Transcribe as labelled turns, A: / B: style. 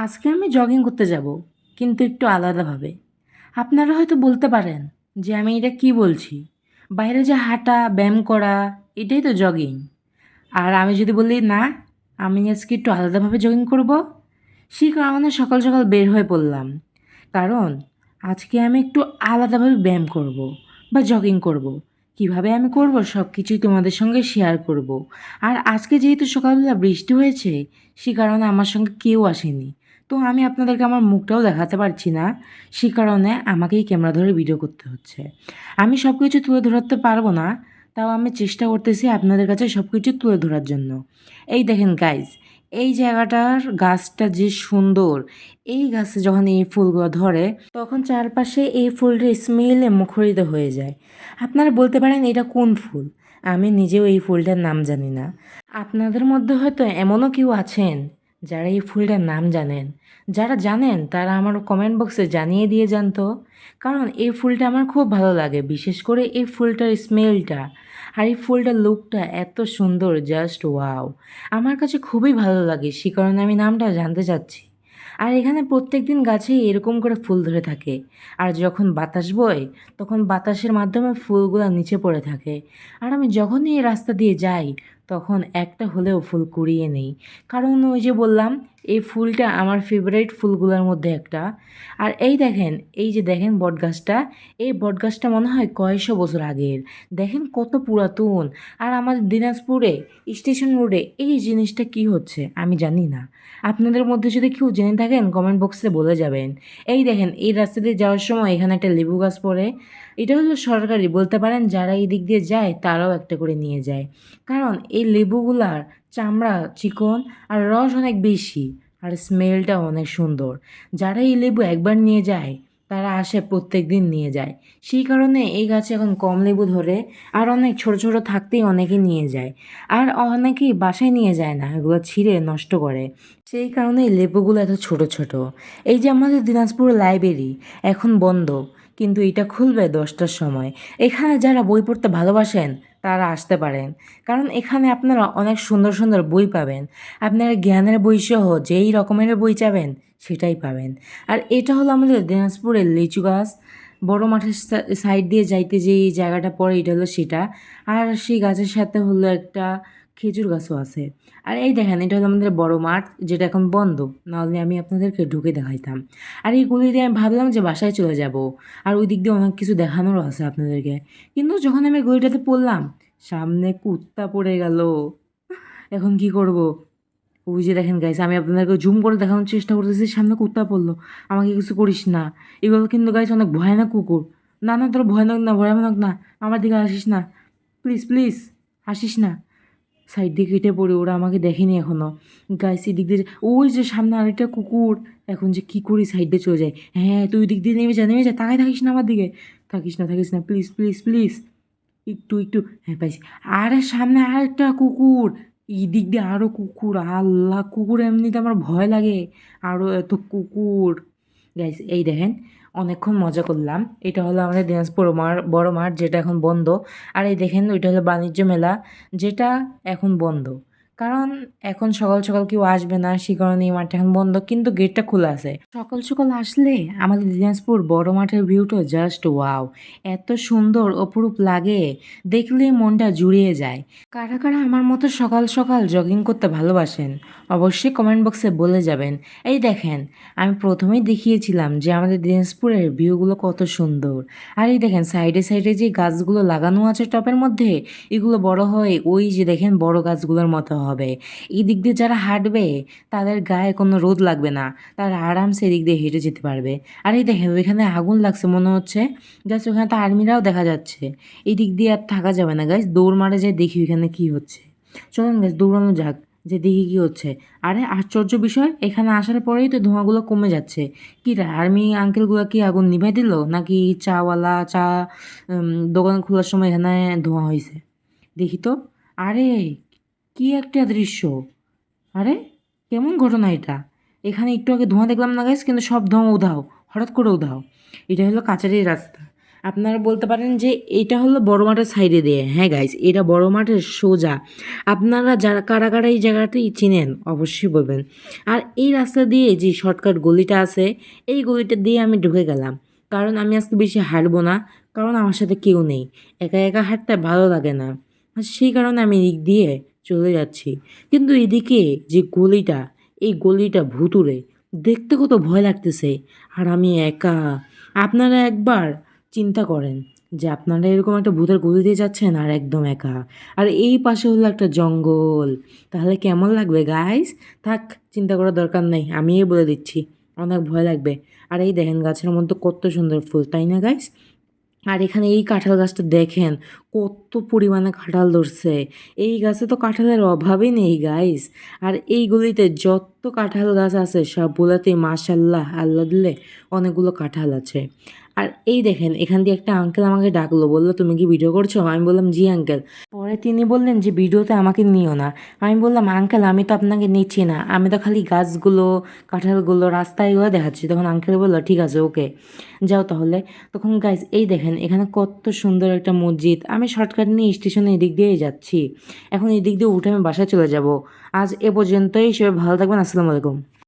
A: আজকে আমি জগিং করতে যাব, কিন্তু একটু আলাদাভাবে। আপনারা হয়তো বলতে পারেন যে আমি এটা কি বলছি, বাইরে যে হাঁটা ব্যায়াম করা এটাই তো জগিং। আর আমি যদি বলি না, আমি আজকে একটু আলাদাভাবে জগিং করব, সেই কারণে সকাল সকাল বের হয়ে পড়লাম। কারণ আজকে আমি একটু আলাদাভাবে ব্যায়াম করব বা জগিং করব। কিভাবে আমি করব সব কিছুই তোমাদের সঙ্গে শেয়ার করব। আর আজকে যেহেতু সকালবেলা বৃষ্টি হয়েছে, সে কারণে আমার সঙ্গে কেউ আসেনি। তো আমি আপনাদেরকে আমার মুখটাও দেখাতে পারছি না, সে কারণে আমাকেই ক্যামেরা ধরে ভিডিও করতে হচ্ছে। আমি সব কিছু তুলে ধরতে পারবো না, তাও আমি চেষ্টা করতেছি আপনাদের কাছে সব কিছু তুলে ধরার জন্য। এই দেখেন গাইজ, এই জায়গাটার গাছটা যে সুন্দর। এই গাছে যখন এই ফুলগুলো ধরে, তখন চারপাশে এই ফুলটার স্মেলে মুখরিত হয়ে যায়। আপনারা বলতে পারেন এটা কোন ফুল, আমি নিজেও এই ফুলটার নাম জানি না। আপনাদের মধ্যে হয়তো এমনও কেউ আছেন যারা এই ফুলটার নাম জানেন। যারা জানেন তারা আমার কমেন্ট বক্সে জানিয়ে দিয়ে যান তো। কারণ এই ফুলটা আমার খুব ভালো লাগে, বিশেষ করে এই ফুলটার স্মেলটা। আর এই ফুলটার লুকটা এত সুন্দর, জাস্ট ওয়াও। আমার কাছে খুবই ভালো লাগে, সে কারণে আমি নামটা জানতে চাচ্ছি। আর এখানে প্রত্যেক দিন গাছেই এরকম করে ফুল ধরে থাকে। আর যখন বাতাস বয়, তখন বাতাসের মাধ্যমে ফুলগুলো নিচে পড়ে থাকে। আর আমি যখনই এই রাস্তা দিয়ে যাই, তখন একটা হলেও ফুল কুড়িয়ে নেই। কারণ ওই যে বললাম, এই ফুলটা আমার ফেভারিট ফুলগুলোর মধ্যে একটা। আর এই দেখেন, এই যে দেখেন বটগাছটা, এই বটগাছটা মনে হয় কয়েকশো বছর আগের। দেখেন কত পুরাতন। আর আমাদের দিনাজপুরে স্টেশন রোডে এই জিনিসটা কি হচ্ছে আমি জানি না। আপনাদের মধ্যে যদি কেউ জেনে থাকেন কমেন্ট বক্সে বলে যাবেন। এই দেখেন, এই রাস্তা দিয়ে যাওয়ার সময় এখানে একটা লেবু গাছ পড়ে। এটা হলো সরকারি, বলতে পারেন যারা এই দিক দিয়ে যায় তারাও একটা করে নিয়ে যায়। কারণ এই লেবুগুলার চামড়া চিকন আর রস অনেক বেশি, আর স্মেলটাও অনেক সুন্দর। যারা এই লেবু একবার নিয়ে যায় তারা আসে প্রত্যেক দিন নিয়ে যায়। সেই কারণে এই গাছে এখন কম লেবু ধরে। আর অনেক ছোট ছোট থাকতেই অনেকে নিয়ে যায়। আর অনেকেই বাসায় নিয়ে যায় না, এগুলো ছিঁড়ে নষ্ট করে। সেই কারণে এই লেবুগুলো এত ছোট ছোট। এই যে আমাদের দিনাজপুর লাইব্রেরি এখন বন্ধ, কিন্তু এটা খুলবে 10টার সময়। এখানে যারা বই পড়তে ভালোবাসেন তারা আসতে পারেন। কারণ এখানে আপনারা অনেক সুন্দর সুন্দর বই পাবেন। আপনারা জ্ঞানের বই সহ যেই রকমের বই চাবেন সেটাই পাবেন। আর এটা হলো আমাদের দিনাজপুরের লিচু গাছ। বড় মাঠের সাইড দিয়ে যাইতে যে এই জায়গাটা পড়ে, এটা হলো সেটা। আর সেই গাছের সাথে হলো একটা খেজুর গাছও আছে। আর এই দেখেন, এটা হলো আমাদের বড় মাঠ, যেটা এখন বন্ধ, নাহলে আমি আপনাদেরকে ঢুকে দেখাইতাম। আর এই গলি দিয়ে আমি ভাবলাম যে বাসায় চলে যাব। আর ওই দিক দিয়ে অনেক কিছু দেখানোরও আছে আপনাদেরকে। কিন্তু যখন আমি গলিটাতে পড়লাম, সামনে কুত্তা পড়ে গেল। এখন কি করব? ওই যে দেখেন গাইস, আমি আপনাদেরকে জুম করে দেখানোর চেষ্টা করতেছি, সামনে কুত্তা পড়লো। আমাকে কিছু করিস না। এগুলো কিন্তু গাইস অনেক ভয়ানক কুকুর। না না, তোর ভয়ানক না, ভয়ানক না। আমার দিকে আসিস না, প্লিজ প্লিজ, আসিস না। সাইড দিয়ে কেটে পড়ে, ওরা আমাকে দেখেনি এখনো। গাইস এদিক দিয়ে ওই যে সামনে আরেকটা কুকুর। এখন যে কি করি, সাইড দিয়ে চলে যায়। হ্যাঁ, তুই ওই দিক দিয়ে নেমে যা, নেমে যা, তাকায় থাকিস না আমার দিকে। থাকিস না, প্লিজ প্লিজ প্লিজ। একটু একটু, হ্যাঁ পাইছি। আরে সামনে আরেকটা কুকুর। এই দিক দিয়ে আরো কুকুর, আল্লাহ, কুকুর এমনিতে আমার ভয় লাগে, আরো এত কুকুর। গাইস এই দেখেন, অনেকক্ষণ মজা করলাম। এটা হলো আমাদের দিনাজপুর বড় মাঠ, যেটা এখন বন্ধ। আর এই দেখেন, ওইটা হলো বাণিজ্য মেলা, যেটা এখন বন্ধ। কারণ এখন সকাল সকাল কেউ আসবে না, সে কারণে এই মাঠটা এখন বন্ধ, কিন্তু গেটটা খোলা আছে। সকাল সকাল আসলে আমাদের দিনাজপুর বড় মাঠের ভিউটা জাস্ট ওয়াও। এত সুন্দর অপরূপ লাগে, দেখলেই মনটা জুড়িয়ে যায়। কারা কারা আমার মতো সকাল সকাল জগিং করতে ভালোবাসেন অবশ্যই কমেন্ট বক্সে বলে যাবেন। এই দেখেন, আমি প্রথমেই দেখিয়েছিলাম যে আমাদের দিনাজপুরের ভিউগুলো কত সুন্দর। আর এই দেখেন সাইডে সাইডে যে গাছগুলো লাগানো আছে টপের মধ্যে, এগুলো বড় হয়ে ওই যে দেখেন বড় গাছগুলোর মতো হবে। এই দিক দিয়ে যারা হাঁটবে তাদের গায়ে কোনো রোদ লাগবে না, তারা আরামসে এদিক দিয়ে হেঁটে যেতে পারবে। আর এই দেখেন, ওইখানে আগুন লাগছে মনে হচ্ছে, জাস্ট ওখানে তো আর্মিরাও দেখা যাচ্ছে। এই দিক দিয়ে আর থাকা যাবে না গাইজ, দৌড় মারে যায় দেখি ওইখানে কি হচ্ছে। চলুন গাইজ দৌড়ানো যাক, যে দেখি কি হচ্ছে। আরে আশ্চর্য বিষয়, এখানে আসার পরেই তো ধোঁয়াগুলো কমে যাচ্ছে। কি রে, আর্মি আঙ্কেলগুলো কি আগুন নিভাই দিল, নাকি চাওয়ালা চা দোকান খোলার সময় এখানে ধোঁয়া হয়েছে? দেখি তো। আরে কি একটা দৃশ্য! আরে কেমন ঘটনা এটা! এখানে একটু আগে ধোঁয়া দেখলাম না গাইস, কিন্তু সব ধোঁয়া উধাও, হঠাৎ করে উধাও। এটা হলো কাচারির রাস্তা। আপনারা বলতে পারেন যে এটা হলো বড় মাঠের সাইডে দিয়ে। হ্যাঁ গাইস, এটা বড় মাঠের সোজা। আপনারা যারা কারা কারা এই জায়গাটি চিনেন অবশ্যই বলবেন। আর এই রাস্তা দিয়ে যে শর্টকাট গলিটা আছে, এই গলিটা দিয়ে আমি ঢুকে গেলাম, কারণ আমি আজকে বেশি হাঁটবো না, কারণ আমার সাথে কেউ নেই। একা একা হাঁটতে ভালো লাগে না, আর সেই কারণে আমি এদিক দিয়ে চলে যাচ্ছি। কিন্তু এদিকে যে গলিটা, এই গলিটা ভুতুড়ে, দেখতে কত ভয় লাগতেছে, আর আমি একা। আপনারা একবার চিন্তা করেন যে আপনারা এরকম একটা ভূতের গলি দিয়ে যাচ্ছেন আর একদম একা, আর এই পাশে হলো একটা জঙ্গল, তাহলে কেমন লাগবে গাইস? থাক, চিন্তা করার দরকার নেই, আমিই বলে দিচ্ছি, অনেক ভয় লাগবে। আর এই দেখেন গাছের মধ্যে কত সুন্দর ফুল, তাই না গাইস? আর এখানে এই কাঁঠাল গাছটা দেখেন, কত পরিমাণে কাঁঠাল ধরছে। এই গাছে তো কাঁঠালের অভাবই নেই গাইস। আর এই গলিতে যত কাঁঠাল গাছ আছে সবগুলোতেই মাশাল্লাহ আল্লাহ দিলে অনেকগুলো কাঁঠাল আছে। আর এই দেখেন, এখান দিয়ে একটা আঙ্কেল আমাকে ডাকলো, বললো তুমি কি ভিডিও করছো? আমি বললাম জি আঙ্কেল। পরে তিনি বললেন যে ভিডিওতে আমাকে নিও না। আমি বললাম আঙ্কেল আমি তো আপনাকে নিচ্ছি না, আমি তো খালি গাছগুলো, কাঁঠালগুলো, রাস্তায় এগুলো দেখাচ্ছি। তখন আঙ্কেল বললো ঠিক আছে, ওকে, যাও তাহলে। তখন গাইজ এই দেখেন, এখানে কত সুন্দর একটা মসজিদ। আমি শর্টকাট নিয়ে স্টেশনে এদিক দিয়েই যাচ্ছি। এখন এদিক দিয়ে উঠে আমি বাসায় চলে যাব। আজ এ পর্যন্তই, সবাই ভালো থাকবেন, আসসালামু আলাইকুম।